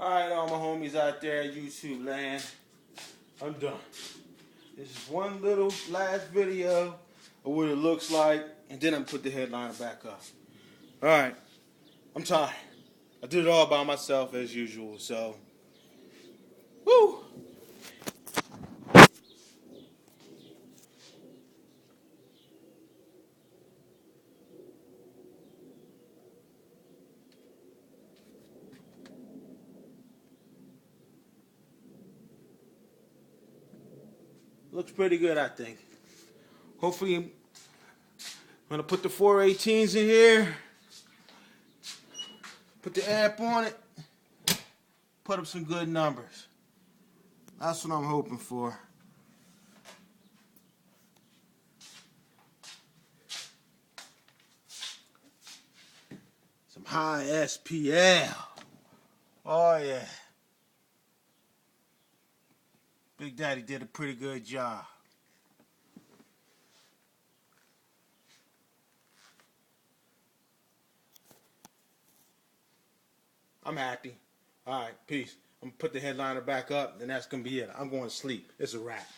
Alright, all my homies out there in YouTube land, I'm done. This is one little last video of what it looks like, and then I'm put the headliner back up. Alright, I'm tired. I did it all by myself as usual, so woo! Looks pretty good, I think. Hopefully, I'm gonna put the 418s in here, put the amp on it, put up some good numbers. That's what I'm hoping for. Some high SPL. Oh yeah. Big Daddy did a pretty good job. I'm happy. Alright, peace. I'm gonna put the headliner back up, and that's gonna be it. I'm going to sleep. It's a wrap.